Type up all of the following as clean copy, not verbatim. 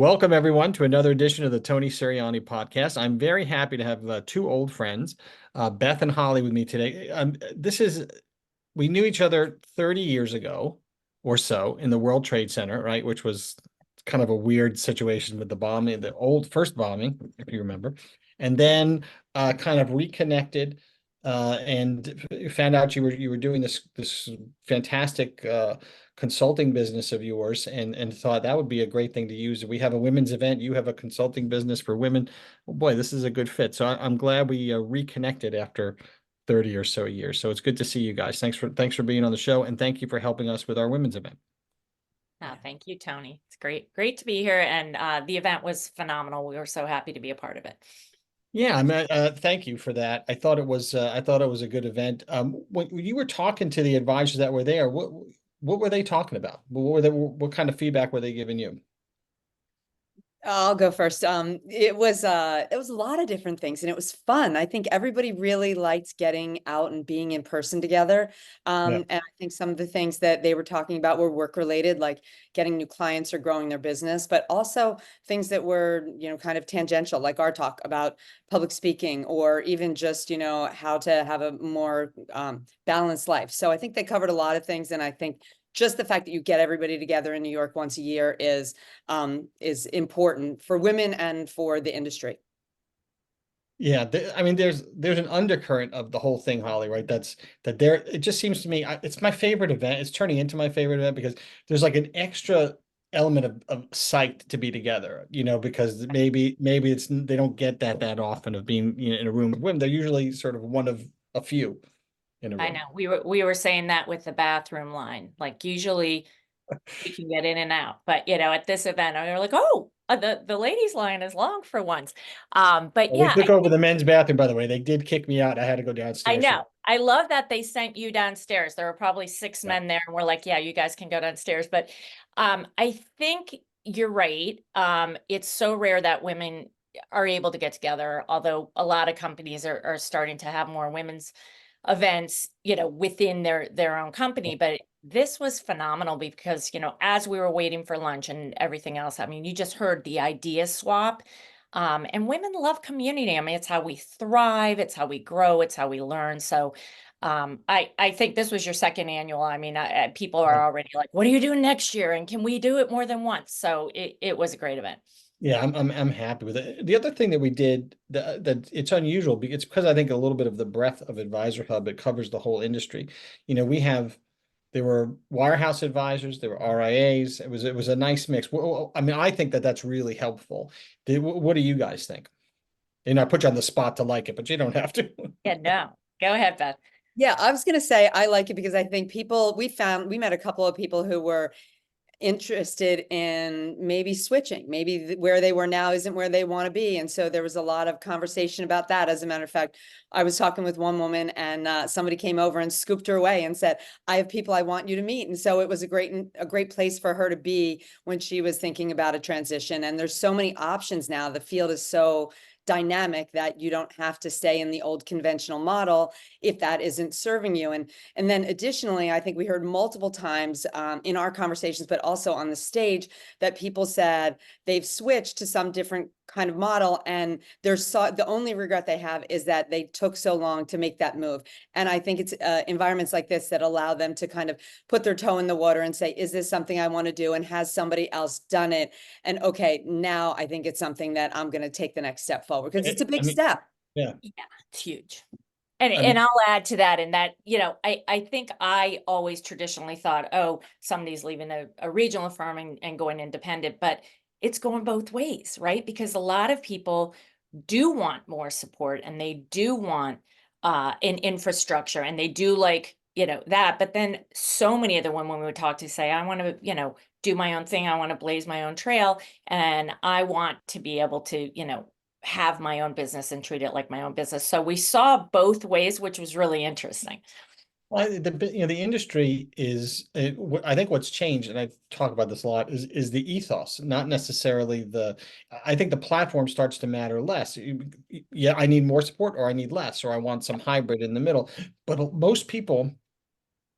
Welcome, everyone, to another edition of the Tony Sirianni podcast. I'm very happy to have two old friends, Beth and Holly, with me today. We knew each other 30 years ago or so in the World Trade Center, right? Which was kind of a weird situation with the bombing, the old first bombing, if you remember. And then kind of reconnected and found out you were doing this fantastic consulting business of yours and thought that would be a great thing to use. We have a women's event, you have a consulting business for women. Oh boy, this is a good fit. So I'm glad we reconnected after 30 or so years. So it's good to see you guys. Thanks for being on the show, and thank you for helping us with our women's event. Oh, thank you, Tony. It's great to be here. And the event was phenomenal. We were so happy to be a part of it. Yeah, I mean, thank you for that. I thought it was a good event. When you were talking to the advisors that were there, what were they talking about? What kind of feedback were they giving you? I'll go first. It was a lot of different things and it was fun. I think everybody really liked getting out and being in person together. Yeah. And I think some of the things that they were talking about were work related, like getting new clients or growing their business, but also things that were, kind of tangential, like our talk about public speaking or even just, how to have a more balanced life. So I think they covered a lot of things. And I think just the fact that you get everybody together in New York once a year is important for women and for the industry. Yeah, I mean, there's an undercurrent of the whole thing, Holly, right? It just seems to me it's my favorite event. It's turning into my favorite event because there's like an extra element of sight to be together, because maybe they don't get that often of being, in a room with women. They're usually sort of one of a few in a I room. know we were saying that with the bathroom line. Like usually we can get in and out, but at this event, we were like, oh, the ladies' line is long for once. But Well, they yeah, took over the men's bathroom, by the way. They did kick me out. I had to go I downstairs. know. I love that they sent you downstairs. There were probably six Yeah. men there, and we're like, yeah, you guys can go downstairs. But I think you're right. It's so rare that women are able to get together, although a lot of companies are starting to have more women's events, within their own company. But this was phenomenal because, as we were waiting for lunch and everything else, I mean, you just heard the idea swap. And women love community. I mean, it's how we thrive, it's how we grow, it's how we learn. So I think this was your second annual. I mean, people are already like, what are you doing next year? And can we do it more than once? So it was a great event. Yeah, I'm happy with it. The other thing that we did that it's unusual because it's because I think a little bit of the breadth of AdvisorHub, it covers the whole industry. There were wirehouse advisors, there were RIAs. It was a nice mix. Well, I mean, I think that's really helpful. What do you guys think? And I put you on the spot to like it, but you don't have to. Yeah, no, go ahead, Beth. Yeah, I was going to say I like it because I think we met a couple of people who were interested in maybe switching, maybe where they were now isn't where they want to be. And so there was a lot of conversation about that. As a matter of fact, I was talking with one woman and somebody came over and scooped her away and said, I have people I want you to meet. And so it was a great place for her to be when she was thinking about a transition. And there's so many options now. The field is so dynamic that you don't have to stay in the old conventional model if that isn't serving you. And then additionally, I think we heard multiple times in our conversations, but also on the stage, that people said they've switched to some different kind of model, and the only regret they have is that they took so long to make that move. And I think it's environments like this that allow them to kind of put their toe in the water and say, is this something I want to do? And has somebody else done it? And okay, now I think it's something that I'm going to take the next step forward because it's a big step. Yeah. Yeah, it's huge. And I'll add to that in that, I think I always traditionally thought, oh, somebody's leaving a regional firm and going independent, but it's going both ways, right? Because a lot of people do want more support and they do want an infrastructure and they do like, that. But then so many of the women we would talk to say, I want to, do my own thing. I want to blaze my own trail. And I want to be able to, have my own business and treat it like my own business. So we saw both ways, which was really interesting. Well, the industry is, I think what's changed, and I talk about this a lot, is the ethos, not necessarily I think the platform starts to matter less. Yeah, I need more support or I need less, or I want some hybrid in the middle. But most people,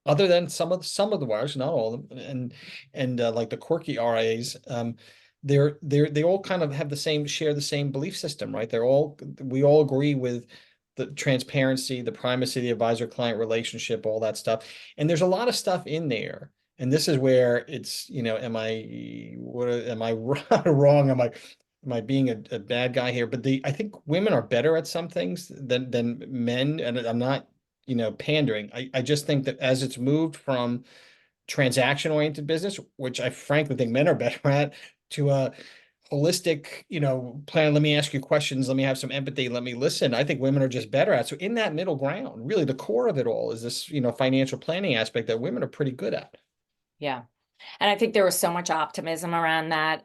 other than some of the wires, not all of them, and like the quirky RIAs, they all kind of have share the same belief system, right? We all agree with the transparency, the primacy, the advisor-client relationship, all that stuff. And there's a lot of stuff in there. And this is where it's, am I wrong? Am I being a bad guy here? But I think women are better at some things than men. And I'm not, pandering. I just think that as it's moved from transaction-oriented business, which I frankly think men are better at, to a holistic, plan. Let me ask you questions. Let me have some empathy. Let me listen. I think women are just better at. So in that middle ground, really the core of it all is this, financial planning aspect that women are pretty good at. Yeah. And I think there was so much optimism around that,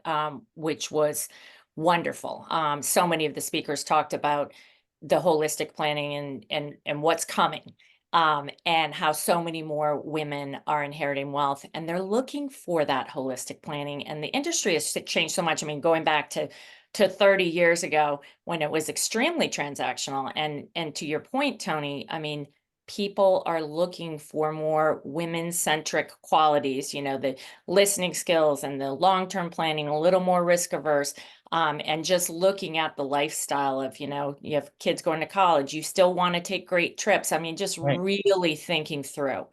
which was wonderful. So many of the speakers talked about the holistic planning and what's coming, and how so many more women are inheriting wealth, and they're looking for that holistic planning. And the industry has changed so much. I mean, going back to 30 years ago when it was extremely transactional, and to your point, Tony, I mean, people are looking for more women-centric qualities, the listening skills and the long-term planning, a little more risk averse, and just looking at the lifestyle of, you have kids going to college, you still want to take great trips. I mean, just Right. really thinking through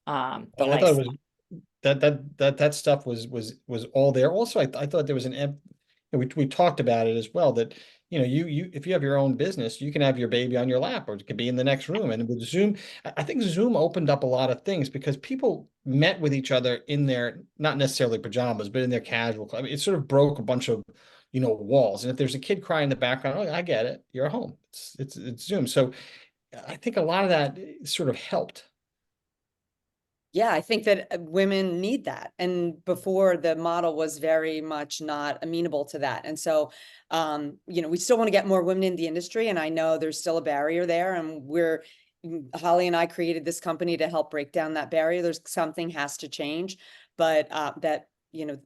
the I thought it lifestyle. was that stuff was all there. Also, I thought there was we talked about it as well, that you if you have your own business, you can have your baby on your lap, or it could be in the next room. And with Zoom, I think Zoom opened up a lot of things because people met with each other in their, not necessarily pajamas, but in their casual. I mean, it sort of broke a bunch of walls. And if there's a kid crying in the background, oh, I get it, you're home. It's Zoom. So I think a lot of that sort of helped. Yeah, I think that women need that. And before, the model was very much not amenable to that. And so, we still want to get more women in the industry. And I know there's still a barrier there. And Holly and I created this company to help break down that barrier. Something has to change, but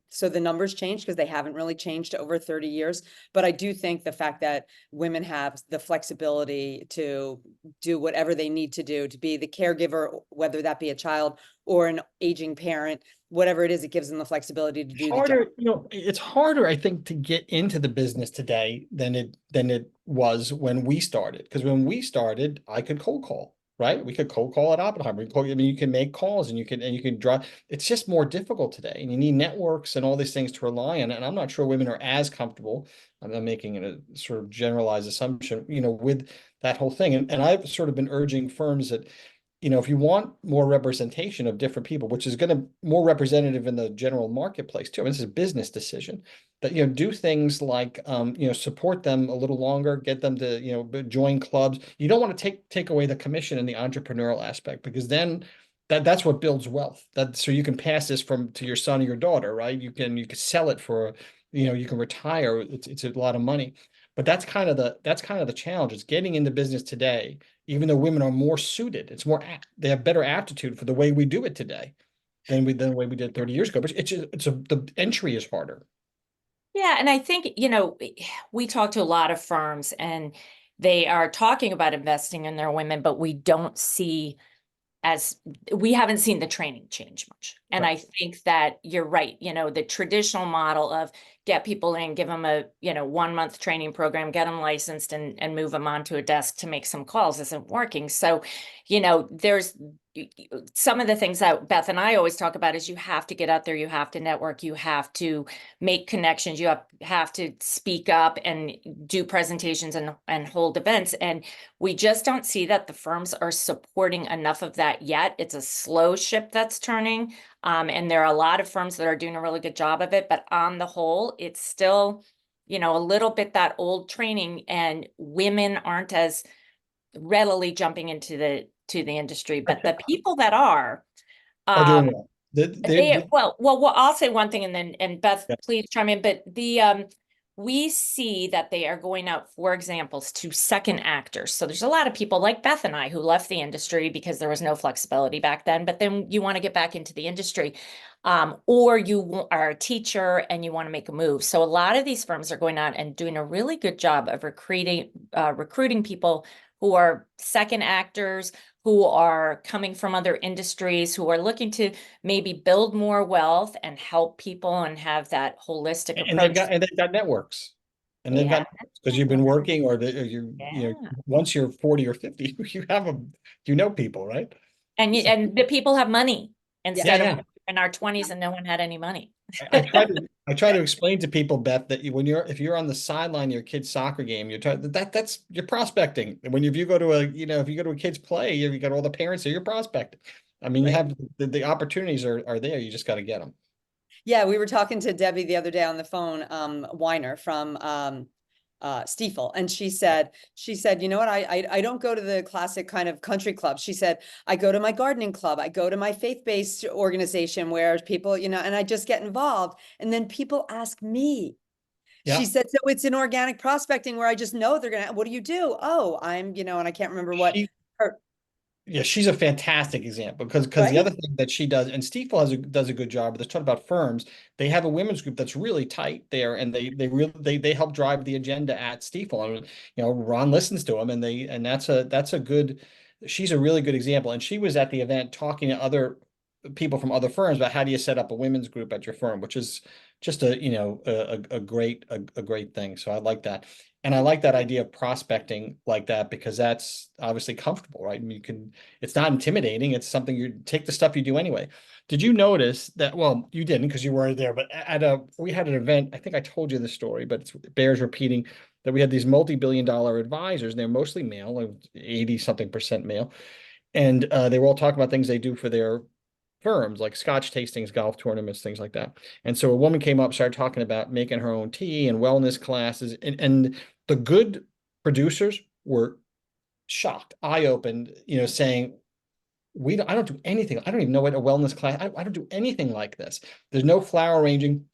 so the numbers change because they haven't really changed over 30 years. But I do think the fact that women have the flexibility to do whatever they need to do to be the caregiver, whether that be a child or an aging parent, whatever it is, it gives them the flexibility to do the job. Harder, it's harder, I think, to get into the business today than it was when we started. Because when we started, I could cold call, right? We could cold call at Oppenheimer. You can make calls and you can drive. It's just more difficult today, and you need networks and all these things to rely on. And I'm not sure women are as comfortable. I'm making a sort of generalized assumption, with that whole thing. And I've sort of been urging firms that, if you want more representation of different people, which is going to more representative in the general marketplace too, and this is a business decision, that, do things like, support them a little longer, get them to, join clubs. You don't want to take away the commission and the entrepreneurial aspect, because then that's what builds wealth. So you can pass this to your son or your daughter, right? You can sell it for, you can retire. It's a lot of money. But that's kind of the challenge. It's getting into business today, even though women are more suited. They have better aptitude for the way we do it today than the way we did 30 years ago. But the entry is harder. Yeah, and I think, we talk to a lot of firms and they are talking about investing in their women, but we haven't seen the training change much. And Right. I think that you're right. The traditional model of get people in, give them a, 1-month training program, get them licensed and move them onto a desk to make some calls isn't working. So, there's some of the things that Beth and I always talk about is you have to get out there, you have to network, you have to make connections, you have to speak up and do presentations and hold events. And we just don't see that the firms are supporting enough of that yet. It's a slow ship that's turning. And there are a lot of firms that are doing a really good job of it, but on the whole, it's still, a little bit that old training, and women aren't as readily jumping into the industry. But the people that are doing well. well, I'll say one thing and Beth, Yeah. please chime in. But we see that they are going out, for examples, to second actors. So there's a lot of people like Beth and I who left the industry because there was no flexibility back then, but then you want to get back into the industry, or you are a teacher and you want to make a move. So a lot of these firms are going out and doing a really good job of recruiting people who are second actors, who are coming from other industries, who are looking to maybe build more wealth and help people and have that holistic And they've approach. got networks. And They they've have got, because you've been working, or Yeah. once you're 40 or 50, you have people, right? And So, and the people have money yeah, instead of yeah. in our 20s and no one had any money. I try to explain to people, Beth, that if you're on the sideline of your kid's soccer game, you're prospecting. And if you go to a kid's play, you got all the parents there, you're prospecting. I mean, you Right. have the opportunities are there. You just got to get them. Yeah, we were talking to Debbie the other day on the phone, Weiner from Stiefel, and she said, you know what, I don't go to the classic kind of country club. She said, I go to my gardening club, I go to my faith-based organization where people, and I just get involved. And then people ask me. She Yeah. said, so it's an organic prospecting where I just know they're gonna, what do you do? Oh, and I can't remember what She her, Yeah, she's a fantastic example because the right? other thing that she does, and Stiefel does a good job. But let's talk about firms. They have a women's group that's really tight there, and they help drive the agenda at Stiefel. And Ron listens to them, and that's a good. She's a really good example, and she was at the event talking to other people from other firms about how do you set up a women's group at your firm, which is just a great thing. So I like that. And I like that idea of prospecting like that because that's obviously comfortable, right? And it's not intimidating. It's something you take the stuff you do anyway. Did you notice that? Well, you didn't because you weren't there, but we had an event. I think I told you the story, but it bears repeating that we had these multi-billion-dollar advisors. And they're mostly male, like 80 something percent male. And they were all talking about things they do for their firms like scotch tastings, golf tournaments, things like that. And so a woman came up, started talking about making her own tea and wellness classes. And the good producers were shocked, eye-opened, saying, I don't do anything. I don't even know what a wellness class, I don't do anything like this. There's no flower arranging.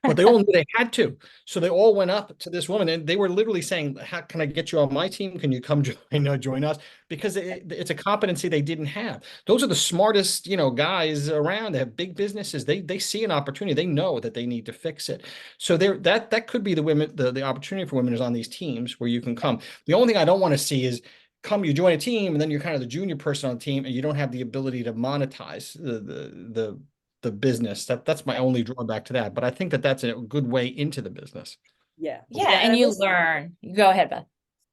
But they all knew they had to. So they all went up to this woman and they were literally saying, how can I get you on my team? Can you come join us? Because it's a competency they didn't have. Those are the smartest, guys around. They have big businesses. They see an opportunity. They know that they need to fix it. So that could be the opportunity for women is on these teams where you can come. The only thing I don't want to see is you join a team and then you're kind of the junior person on the team and you don't have the ability to monetize the business. That's my only drawback to that. But I think that that's a good way into the business. Yeah. Yeah, Yeah, and I you will. learn. Go ahead, Beth.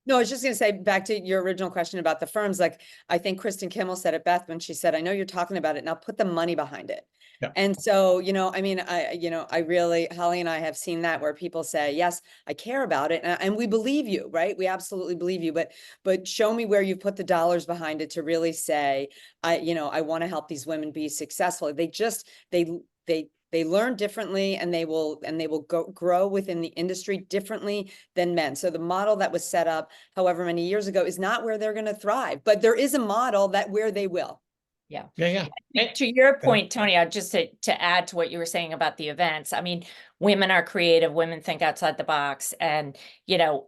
No, I was just going to say back to your original question about the firms. Like I think Kristen Kimmel said it, Beth, when she said, I know you're talking about it. Now put the money behind it. Yeah. And so, I mean, I really, Holly and I have seen that where people say, yes, I care about it. And we believe you, right? We absolutely believe you, but show me where you put the dollars behind it to really say, I want to help these women be successful. They learn differently and they will grow within the industry differently than men. So the model that was set up however many years ago is not where they're going to thrive, but there is a model that where they will. Yeah. Yeah. To your point, Tony, just to add to what you were saying about the events, I mean, women are creative, women think outside the box. And,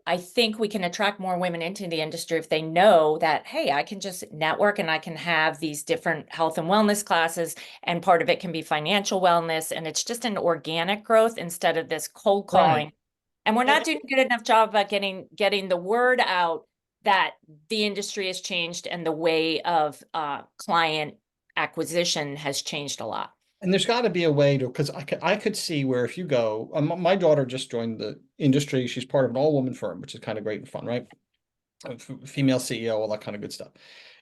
I think we can attract more women into the industry if they know that, hey, I can just network and I can have these different health and wellness classes. And part of it can be financial wellness. And it's just an organic growth instead of this cold calling. Right. And we're not doing a good enough job about getting the word out that the industry has changed and the way of client acquisition has changed a lot. And there's got to be a way to, because I could see where if you go, my daughter just joined the industry. She's part of an all-woman firm, which is kind of great and fun, right? Female CEO, all that kind of good stuff.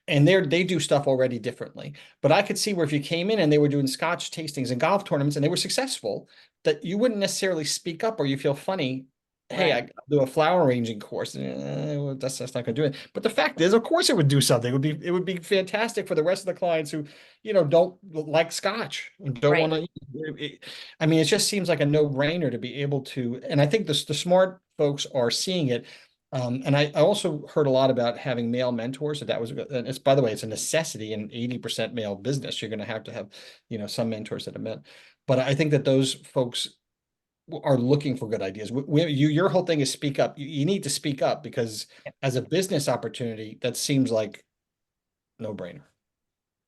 And they do stuff already differently. But I could see where if you came in and they were doing scotch tastings and golf tournaments and they were successful, that you wouldn't necessarily speak up or you feel funny. Hey, Right. I do a flower arranging course. Well, that's not going to do it. But the fact is, of course, it would do something. It would be fantastic for the rest of the clients who, don't like scotch and don't Right. want to. I mean, it just seems like a no-brainer to be able to. And I think the smart folks are seeing it. And I also heard a lot about having male mentors. So that was, and it's, by the way, it's a necessity in 80% male business. You're going to have, some mentors that are men. But I think that those folks are looking for good ideas. Your whole thing is speak up. You need to speak up because as a business opportunity, that seems like no brainer.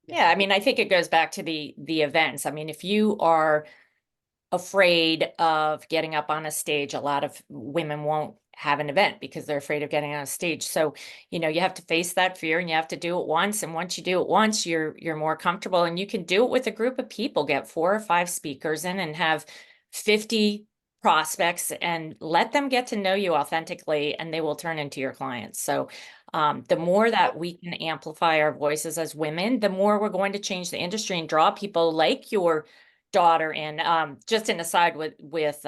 Yeah, I mean, I think it goes back to the events. I mean, if you are afraid of getting up on a stage, a lot of women won't have an event because they're afraid of getting on a stage. So, you know, you have to face that fear and you have to do it once. And once you do it once, you're more comfortable, and you can do it with a group of people, get 4 or 5 speakers in and have 50 prospects and let them get to know you authentically, and they will turn into your clients. So the more that we can amplify our voices as women, the more we're going to change the industry and draw people like your daughter in. Just an aside with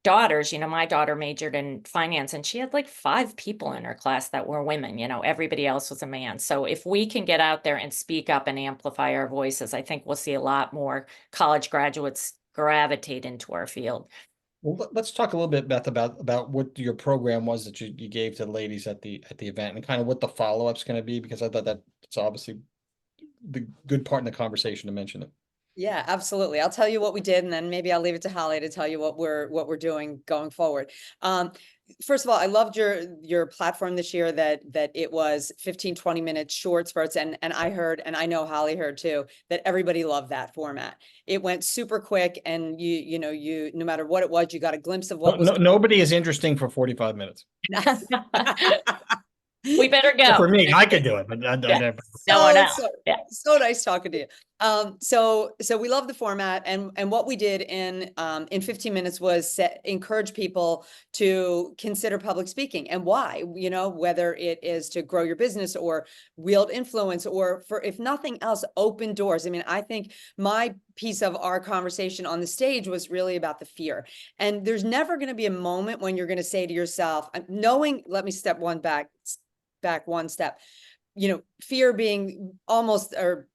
daughters, you know, my daughter majored in finance and she had like 5 people in her class that were women, you know, everybody else was a man. So if we can get out there and speak up and amplify our voices, I think we'll see a lot more college graduates gravitate into our field. Well, let's talk a little bit, Beth, about what your program was that you gave to the ladies at the event, and kind of what the follow-up's going to be, because I thought that it's obviously the good part in the conversation to mention it. Yeah, absolutely. I'll tell you what we did, and then maybe I'll leave it to Holly to tell you what we're doing going forward. First of all, I loved your platform this year, that it was 15-20 minute short spurts, and I heard, and I know Holly heard too, that everybody loved that format. It went super quick, and you know, no matter what it was, you got a glimpse of what was Nobody is interesting for 45 minutes. We better go. For me, I could do it, but Yeah. No one else. Yeah. So nice talking to you. So we love the format, and what we did in 15 minutes was encourage people to consider public speaking and why, you know, whether it is to grow your business or wield influence, or for, if nothing else, open doors. I mean, I think my piece of our conversation on the stage was really about the fear. And there's never going to be a moment when you're going to say to yourself, knowing, let me step one back one step, you know, fear being almost, or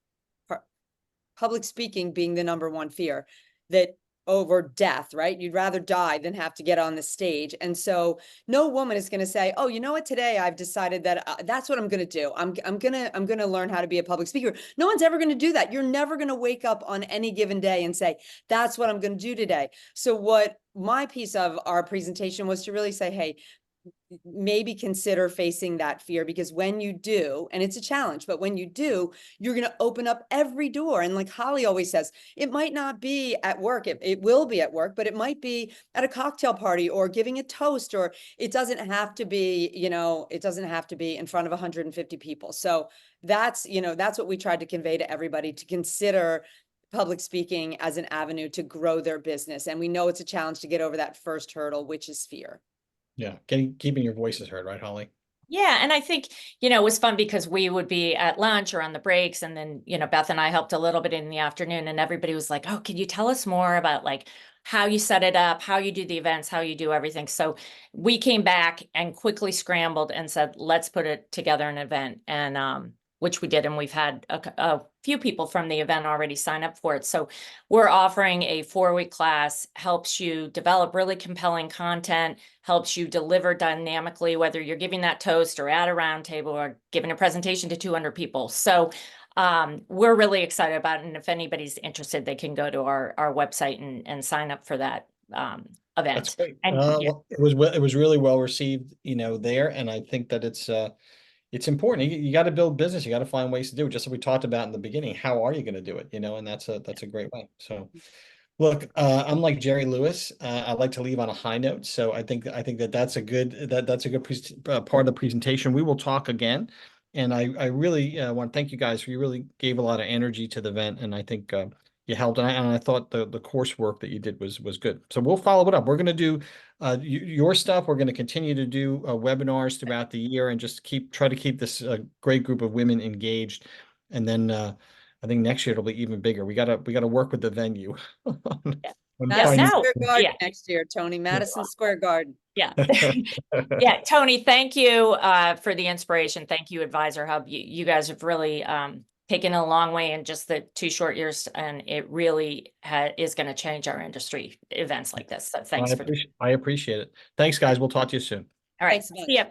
public speaking being the number one fear, that over death, right? You'd rather die than have to get on the stage. And so no woman is going to say, oh, you know what, today I've decided that that's what I'm going to do. I'm going to learn how to be a public speaker. No one's ever going to do that. You're never going to wake up on any given day and say, that's what I'm going to do today. So what my piece of our presentation was to really say, hey, maybe consider facing that fear, because when you do, and it's a challenge, but when you do, you're going to open up every door. And like Holly always says, it might not be at work. It will be at work, but it might be at a cocktail party or giving a toast, or it doesn't have to be, you know, it doesn't have to be in front of 150 people. So that's, you know, that's what we tried to convey to everybody, to consider public speaking as an avenue to grow their business. And we know it's a challenge to get over that first hurdle, which is fear. Yeah, keeping your voices heard, right, Holly? Yeah, and I think, you know, it was fun because we would be at lunch or on the breaks, and then, you know, Beth and I helped a little bit in the afternoon, and everybody was like, oh, can you tell us more about like how you set it up, how you do the events, how you do everything? So we came back and quickly scrambled and said, let's put it together an event, and which we did, and we've had a few people from the event already sign up for it. So we're offering a 4-week class, helps you develop really compelling content, helps you deliver dynamically, whether you're giving that toast or at a round table or giving a presentation to 200 people. So we're really excited about it. And if anybody's interested, they can go to our website and sign up for that event. That's great. And Well, it was really well received, you know, there, and I think that it's important. You got to build business. You got to find ways to do it. Just like we talked about in the beginning, how are you going to do it? You know, and that's a great way. So, look, I'm like Jerry Lewis. I like to leave on a high note. So I think that's a good part of the presentation. We will talk again, and I really want to thank you guys. You really gave a lot of energy to the event, and I think you helped. And I thought the coursework that you did was good. So we'll follow it up. We're going to do your stuff. We're going to continue to do webinars throughout the year, and just try to keep this great group of women engaged. And then I think next year it'll be even bigger. We gotta work with the venue. Madison Square Garden Yeah. next year, Tony. Madison Square Garden. Yeah. Yeah, Tony, thank you for the inspiration. Thank you, AdvisorHub. You guys have really taken a long way in just the 2 short years, and it really is going to change our industry, events like this. So thanks. I appreciate it. Thanks, guys. We'll talk to you soon. All right. Thanks so much. See ya.